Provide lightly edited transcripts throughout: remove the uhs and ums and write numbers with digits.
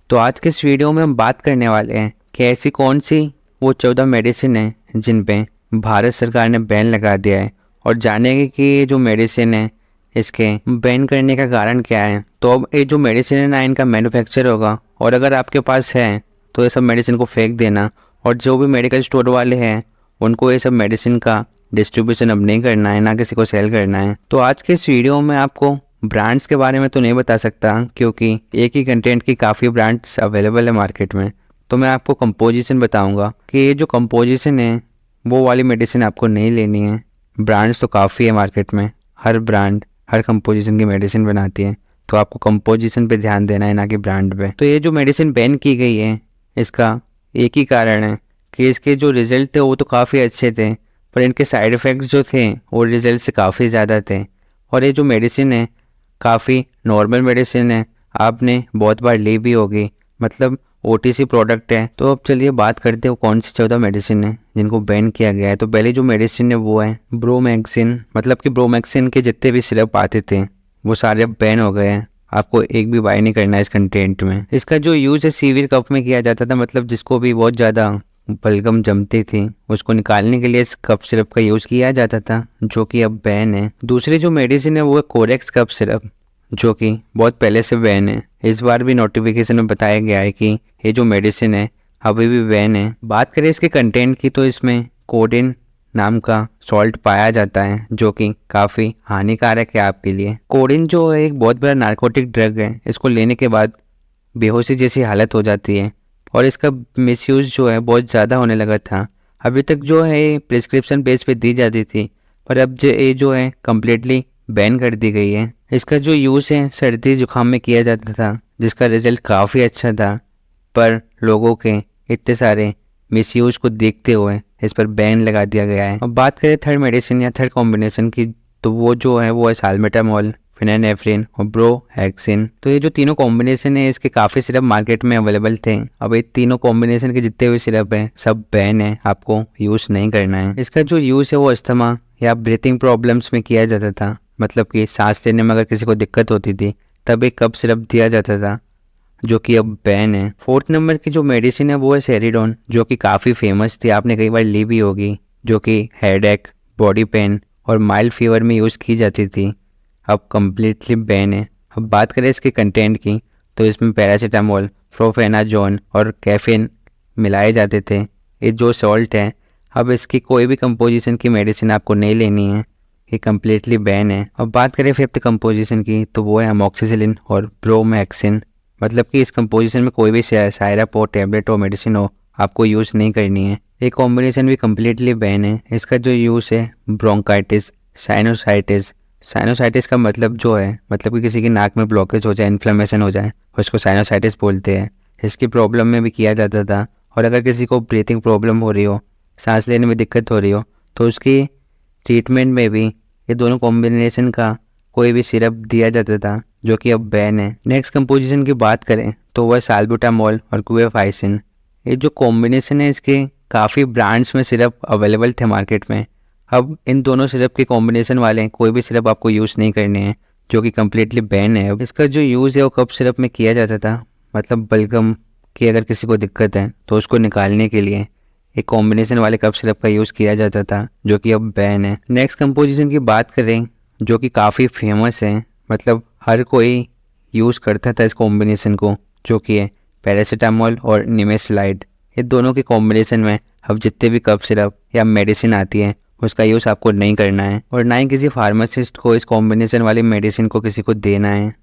तो आज के इस वीडियो में हम बात करने वाले हैं कि ऐसी कौन सी वो 14 मेडिसिन है जिन पे भारत सरकार ने बैन लगा दिया है, और जानेंगे कि ये जो मेडिसिन है इसके बैन करने का कारण क्या है। तो अब ये जो मेडिसिन है ना, इनका मैन्युफैक्चर होगा, और अगर आपके पास है तो ये सब मेडिसिन को फेंक देना, और जो भी मेडिकल स्टोर वाले हैं उनको ये सब मेडिसिन का डिस्ट्रीब्यूशन अब नहीं करना है, ना किसी को सेल करना है। तो आज के इस वीडियो में आपको ब्रांड्स के बारे में तो नहीं बता सकता, क्योंकि एक ही कंटेंट की काफ़ी ब्रांड्स अवेलेबल है मार्केट में। तो मैं आपको कंपोजिशन बताऊंगा कि ये जो कंपोजिशन है वो वाली मेडिसिन आपको नहीं लेनी है। ब्रांड्स तो काफ़ी है मार्केट में, हर ब्रांड हर कंपोजिशन की मेडिसिन बनाती है, तो आपको कंपोजिशन पे ध्यान देना है, ना कि ब्रांड पे। तो ये जो मेडिसिन बैन की गई है इसका एक ही कारण है कि इसके जो रिजल्ट थे वो तो काफ़ी अच्छे थे, पर इनके साइड इफ़ेक्ट्स जो थे वो रिजल्ट से काफ़ी ज़्यादा थे। और ये जो मेडिसिन है काफ़ी नॉर्मल मेडिसिन है, आपने बहुत बार ली भी होगी, मतलब ओटीसी प्रोडक्ट है। तो अब चलिए बात करते हो कौन सी 14 मेडिसिन है जिनको बैन किया गया है। तो पहली जो मेडिसिन है वो है ब्रोमैक्सिन, मतलब कि ब्रोमैक्सिन के जितने भी सिरप आते थे वो सारे अब बैन हो गए हैं, आपको एक भी बाय नहीं करना है इस कंटेंट में। इसका जो यूज़ है सीवियर कफ में किया जाता था, मतलब जिसको भी बहुत ज़्यादा बलगम जमती थी उसको निकालने के लिए इस कफ सिरप का यूज़ किया जाता था, जो कि अब बैन है। दूसरी जो मेडिसिन है वो है कोरेक्स कफ सिरप, जो कि बहुत पहले से बैन है। इस बार भी नोटिफिकेशन में बताया गया है कि ये जो मेडिसिन है अभी भी बैन है। बात करें इसके कंटेंट की तो इसमें कोडिन नाम का सॉल्ट पाया जाता है, जो कि काफ़ी हानिकारक है आपके लिए। कोडिन जो है एक बहुत बड़ा नार्कोटिक ड्रग है, इसको लेने के बाद बेहोशी जैसी हालत हो जाती है, और इसका मिसयूज़ जो है बहुत ज़्यादा होने लगा था। अभी तक जो है प्रिस्क्रिप्शन बेस पे दी जाती थी, पर अब ये जो है कम्प्लीटली बैन कर दी गई है। इसका जो यूज़ है सर्दी जुकाम में किया जाता था, जिसका रिजल्ट काफ़ी अच्छा था, पर लोगों के इतने सारे मिसयूज़ को देखते हुए इस पर बैन लगा दिया गया है। अब बात करें थर्ड मेडिसिन या थर्ड कॉम्बिनेशन की, तो वो जो है वो है साल्मेटामोल, फिनाइनेफ्रिन और ब्रोमैक्सिन। तो ये जो तीनों कॉम्बिनेशन है इसके काफ़ी सिरप मार्केट में अवेलेबल थे। अब ये तीनों कॉम्बिनेशन के जितने भी सिरप हैं सब बैन है, आपको यूज़ नहीं करना है। इसका जो यूज़ है वो अस्थमा या ब्रीथिंग प्रॉब्लम्स में किया जाता था, मतलब कि सांस लेने में अगर किसी को दिक्कत होती थी तब एक कफ सिरप दिया जाता था, जो कि अब बैन है। फोर्थ नंबर की जो मेडिसिन है वो है सेरिडोन, जो कि काफ़ी फेमस थी, आपने कई बार ली भी होगी, जो कि हेडेक, बॉडी पेन और माइल्ड फीवर में यूज़ की जाती थी, अब कम्प्लीटली बैन है। अब बात करें इसके कंटेंट की तो इसमें पैरासीटामोल, प्रोफेनाजोन और कैफीन मिलाए जाते थे। ये जो सॉल्ट है अब इसकी कोई भी कंपोजिशन की मेडिसिन आपको नहीं लेनी है, ये कम्प्लीटली बैन है। अब बात करें फिफ्थ कंपोजिशन की तो वो है अमोक्सिसिलिन और ब्रोमैक्सिन, मतलब कि इस कंपोजिशन में कोई भी साइरप हो, टैबलेट हो, मेडिसिन हो, आपको यूज़ नहीं करनी है। ये कॉम्बिनेशन भी कम्प्लीटली बैन है। इसका जो यूज़ है ब्रोंकाइटिस, साइनोसाइटिस, साइनोसाइटिस का मतलब जो है, मतलब कि किसी की नाक में ब्लॉकेज हो जाए, इन्फ्लेमेशन हो जाए, उसको साइनोसाइटिस बोलते हैं। इसकी प्रॉब्लम में भी किया जाता था। और अगर किसी को ब्रीथिंग प्रॉब्लम हो रही हो, सांस लेने में दिक्कत हो रही हो, तो उसकी ट्रीटमेंट में भी ये दोनों कॉम्बिनेशन का कोई भी सिरप दिया जाता था, जो कि अब बैन है। नेक्स्ट कंपोजिशन की बात करें तो वह साल्बुटामोल और गुएफाइसिन। ये जो कॉम्बिनेशन है इसके काफ़ी ब्रांड्स में सिरप अवेलेबल थे मार्केट में। अब इन दोनों सिरप के कॉम्बिनेशन वाले कोई भी सिरप आपको यूज़ नहीं करने हैं, जो कि कम्प्लीटली बैन है। अब इसका जो यूज़ है वो कफ सिरप में किया जाता था, मतलब बलगम की अगर किसी को दिक्कत है तो उसको निकालने के लिए एक कॉम्बिनेशन वाले कफ सिरप का यूज़ किया जाता था, जो कि अब बैन है। नेक्स्ट कंपोजिशन की बात करें जो कि काफ़ी फेमस है, मतलब हर कोई यूज़ करता था इस कॉम्बिनेशन को, जो कि है पैरासीटामोल और निमेसलाइड। ये दोनों के कॉम्बिनेशन में अब जितने भी कफ सिरप या मेडिसिन आती है उसका यूज़ आपको नहीं करना है, और ना ही किसी फार्मासिस्ट को इस कॉम्बिनेशन वाली मेडिसिन को किसी को देना है।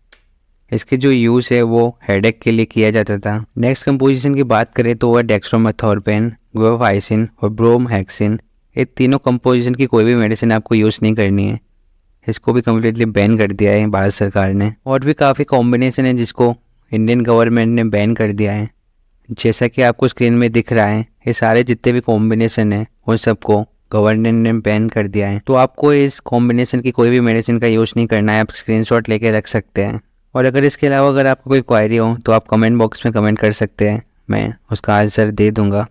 इसके जो यूज़ है वो हेडेक के लिए किया जाता था। नेक्स्ट कंपोजिशन की बात करें तो वह डेक्स्ट्रोमेथोर्पेन, गुएफाइसिन और ब्रोमहैक्सिन। ये तीनों कंपोजिशन की कोई भी मेडिसिन आपको यूज़ नहीं करनी है, इसको भी कम्प्लीटली बैन कर दिया है भारत सरकार ने। और भी काफ़ी कॉम्बिनेशन है जिसको इंडियन गवर्नमेंट ने बैन कर दिया है। जैसा कि आपको स्क्रीन में दिख रहा है, ये सारे जितने भी कॉम्बिनेशन है उन सबको गवर्नमेंट ने बैन कर दिया है। तो आपको इस कॉम्बिनेशन की कोई भी मेडिसिन का यूज़ नहीं करना है, आप स्क्रीनशॉट लेके रख सकते हैं। और अगर इसके अलावा अगर आपको कोई क्वायरी हो तो आप कमेंट बॉक्स में कमेंट कर सकते हैं, मैं उसका आंसर दे दूंगा।